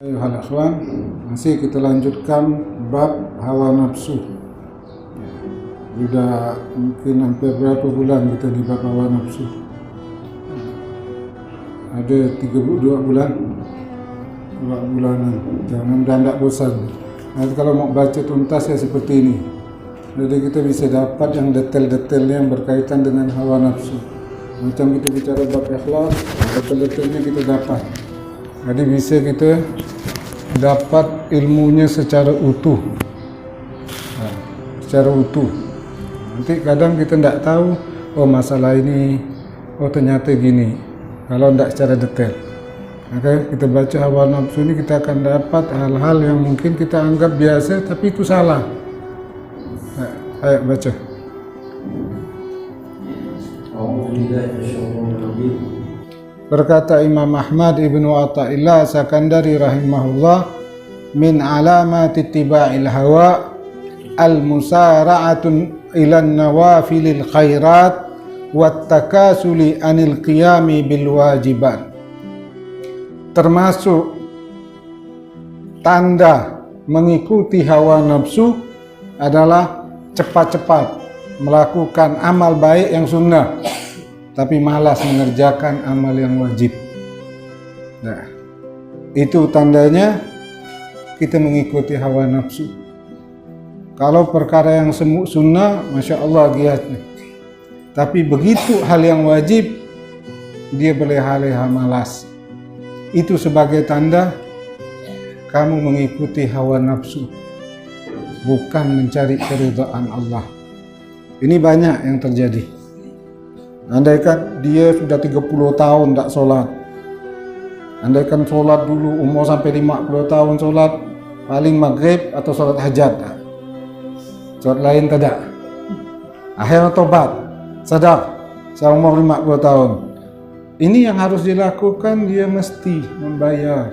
Ayuhal akhwan, masih kita lanjutkan bab hawa nafsu. Sudah mungkin hampir berapa bulan kita di bab hawa nafsu? Ada 32 bulan, 2 bulanan. Jangan tidak bosan. Nanti kalau mau baca tuntas ya seperti ini. Jadi kita bisa dapat yang detail-detailnya yang berkaitan dengan hawa nafsu. Macam kita bicara bab ikhlas, detail-detailnya kita dapat. Jadi bisa kita dapat ilmunya secara utuh. Secara utuh. Nanti kadang kita tidak tahu, oh masalah ini, oh ternyata gini. Kalau tidak secara detail. Maka kita baca hawa nafsu ini kita akan dapat hal-hal yang mungkin kita anggap biasa tapi itu salah. Ayo baca. Berkata Imam Ahmad ibnu Athaillah Sakandari rahimahullah, min alamati ittiba'il hawa al-musara'atun ilan nawafilil khairat wat takasuli anil qiyami bil wajibat. Termasuk tanda mengikuti hawa nafsu adalah cepat-cepat melakukan amal baik yang sunnah tapi malas mengerjakan amal yang wajib. Nah, itu tandanya kita mengikuti hawa nafsu. Kalau perkara yang sunnah, Masya Allah giatnya. Tapi begitu hal yang wajib, dia berleha-leha malas. Itu sebagai tanda kamu mengikuti hawa nafsu, bukan mencari keridhaan Allah. Ini banyak yang terjadi. Andaikan dia sudah 30 tahun tak sholat, andaikan sholat dulu umur sampai 50 tahun sholat, paling maghrib atau sholat hajat, sholat lain tidak. Akhirnya tobat, sadar, saya umur 50 tahun. Ini yang harus dilakukan, dia mesti membayar,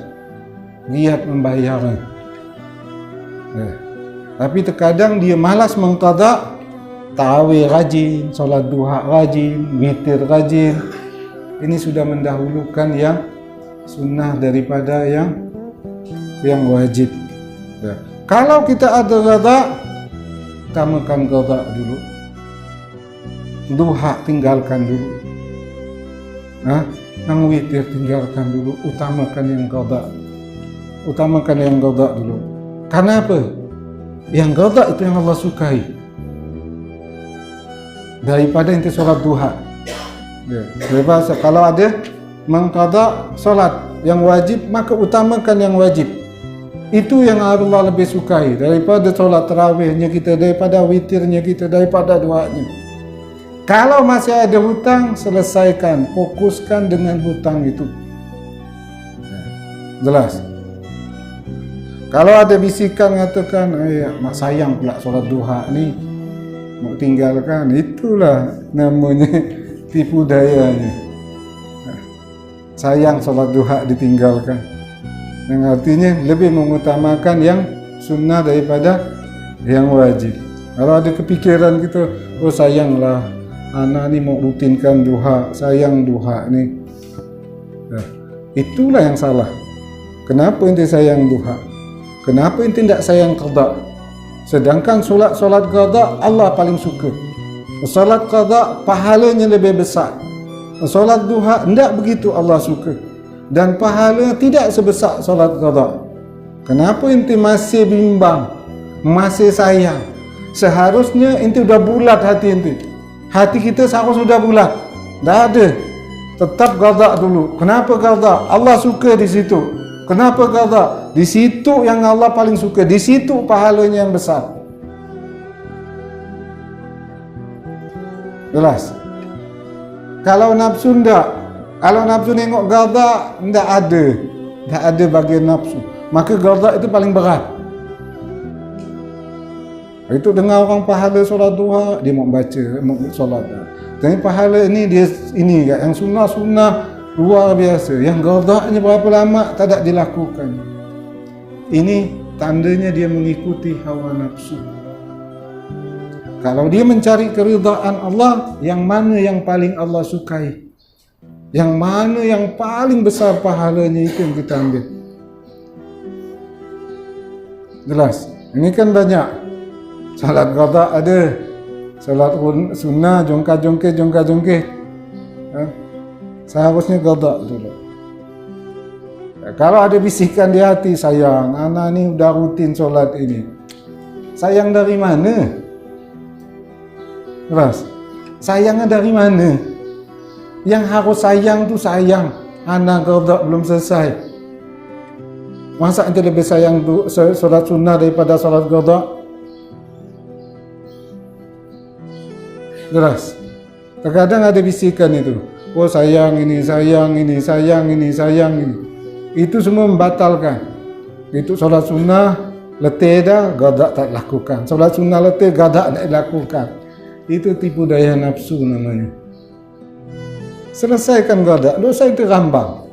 giat membayarnya. Tapi terkadang dia malas mengqadha, tarawih rajin, sholat duha rajin, witir rajin. Ini sudah mendahulukan yang sunnah daripada yang wajib. Kalau kita ada qadha, utamakan qadha dulu. Duha tinggalkan dulu. Yang witir tinggalkan dulu, utamakan yang qadha. Utamakan yang qadha dulu. Karena apa? Yang qadha itu yang Allah sukai. Daripada inti sholat duha. Bebas, kalau ada mengqadha sholat yang wajib, maka utamakan yang wajib. Itu yang Allah lebih sukai daripada sholat tarawihnya kita, daripada witirnya kita, daripada duanya. Kalau masih ada hutang, selesaikan, fokuskan dengan hutang itu. Jelas. Kalau ada bisikan mengatakan, mak sayang pula sholat duha nih, mau tinggalkan, itulah namanya tipu dayanya. Sayang sholat duha ditinggalkan, yang artinya lebih mengutamakan yang sunnah daripada yang wajib. Kalau ada kepikiran gitu, oh sayanglah anak ni mau rutinkan duha, sayang duha ni. Itulah yang salah. Kenapa ente sayang duha? Kenapa ente tidak sayang qadha? Sedangkan solat qadha Allah paling suka. Solat qadha pahalanya lebih besar. Solat duha tidak begitu Allah suka. Dan pahalanya tidak sebesar solat qadha. Kenapa ente masih bimbang? Masih sayang? Seharusnya ente sudah bulat hati ente. Hati kita seharusnya sudah bulat. Tak ada. Tetap qadha dulu. Kenapa qadha? Allah suka di situ. Kenapa qadha? Di situ yang Allah paling suka. Di situ pahalanya yang besar. Jelas. Kalau nafsu enggak. Kalau nafsu nengok qadha, enggak ada. Tak ada bagian nafsu. Maka qadha itu paling berat. Itu dengar orang pahala solat duha, dia mau baca, mau solat. Tapi pahala ini dia ini yang sunnah luar biasa. Yang qadhanya berapa lama tak ada dilakukan. Ini tandanya dia mengikuti hawa nafsu. Kalau dia mencari keridhaan Allah, yang mana yang paling Allah sukai? Yang mana yang paling besar pahalanya itu yang kita ambil. Jelas. Ini kan banyak. Salat qada ada, salat sunnah jongkak-jongkik. Seharusnya qada dulu. Kalau ada bisikan di hati, sayang, anak ni udah rutin solat ini. Sayang dari mana? Jelas. Sayangnya dari mana? Yang harus sayang tu sayang. Anak qada belum selesai. Masa ente lebih sayang solat sunnah daripada solat qada? Jelas. Terkadang ada bisikan itu. Oh sayang ini, sayang ini, sayang ini, sayang ini. Itu semua membatalkan. Itu solat sunnah letih dah, qada tak lakukan. Solat sunnah letih, qada tak lakukan. Itu tipu daya nafsu namanya. Selesaikan qada, dosa itu rambang.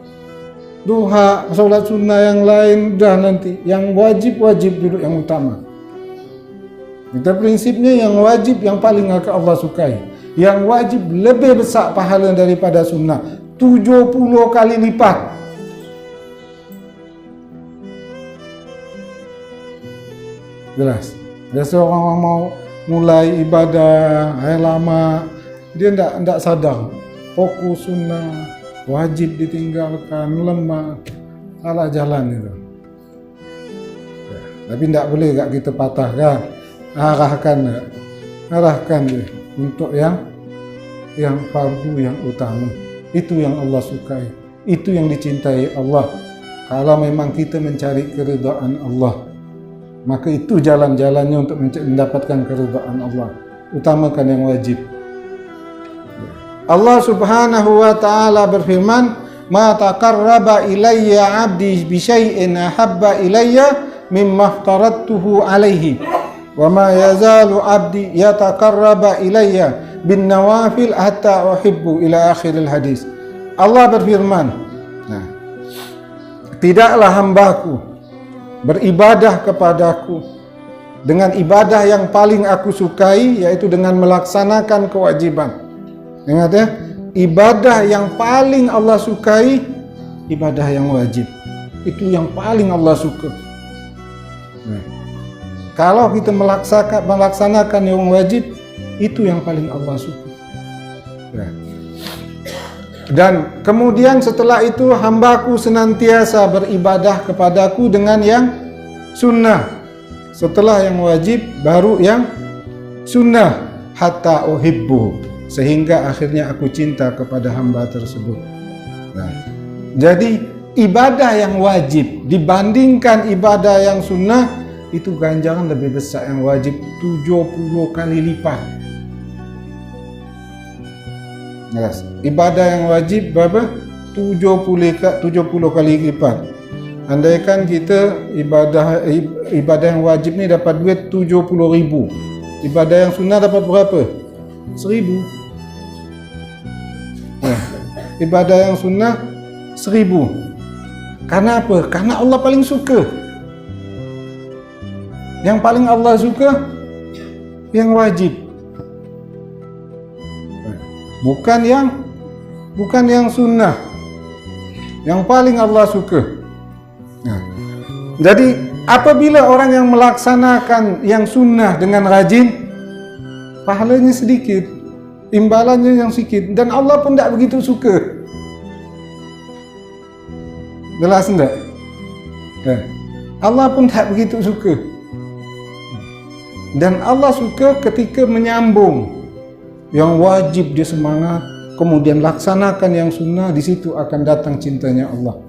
Duha, solat sunnah yang lain dah nanti. Yang wajib dulu yang utama. Kita prinsipnya yang wajib yang paling Allah sukai. Yang wajib lebih besar pahala daripada sunnah. 70 kali lipat. Jelas. Biasa orang mau mulai ibadah lama, dia tidak sadar. Fokus sunnah, wajib ditinggalkan, lemah, salah jalan itu. Ya, tapi tidak boleh tak kita patahkan, arahkan dia untuk yang fardu yang utama. Itu yang Allah sukai, itu yang dicintai Allah. Kalau memang kita mencari keridhaan Allah, maka itu jalan-jalannya untuk mendapatkan keridhaan Allah. Utamakan yang wajib. Allah Subhanahu wa taala berfirman, "Ma taqarraba ilayya 'abdi bi syai'in ahabba ilayya mimma aftaradtuhu 'alaihi wa ma yazalu 'abdi yataqarraba ilayya bin nawafil hatta uhibbu ila akhiril hadis." Allah berfirman, tidaklah hambaku beribadah kepadaku dengan ibadah yang paling aku sukai, yaitu dengan melaksanakan kewajiban. Ingat ya, ibadah yang paling Allah sukai, ibadah yang wajib. Itu yang paling Allah suka. Kalau kita melaksanakan yang wajib, itu yang paling Allah suka. Dan kemudian setelah itu hambaku senantiasa beribadah kepadaku dengan yang sunnah. Setelah yang wajib baru yang sunnah, hatta uhibbu, sehingga akhirnya aku cinta kepada hamba tersebut. Jadi ibadah yang wajib dibandingkan ibadah yang sunnah, itu ganjaran lebih besar yang wajib 70 kali lipat. Jelas. Ibadah yang wajib berapa? 70 kali lipat. Andaikan kita ibadah yang wajib ni dapat duit 70.000. Ibadah yang sunnah dapat berapa? 1.000. Ibadah yang sunnah 1.000. Karena apa? Karena Allah paling suka. Yang paling Allah suka yang wajib. Bukan yang sunnah. Yang paling Allah suka. Jadi apabila orang yang melaksanakan yang sunnah dengan rajin, pahalanya sedikit, imbalannya yang sedikit, dan Allah pun tidak begitu suka. Jelas tidak? Allah pun tak begitu suka. Dan Allah suka ketika menyambung. Yang wajib dia semangat, kemudian laksanakan yang sunnah, di situ akan datang cintanya Allah.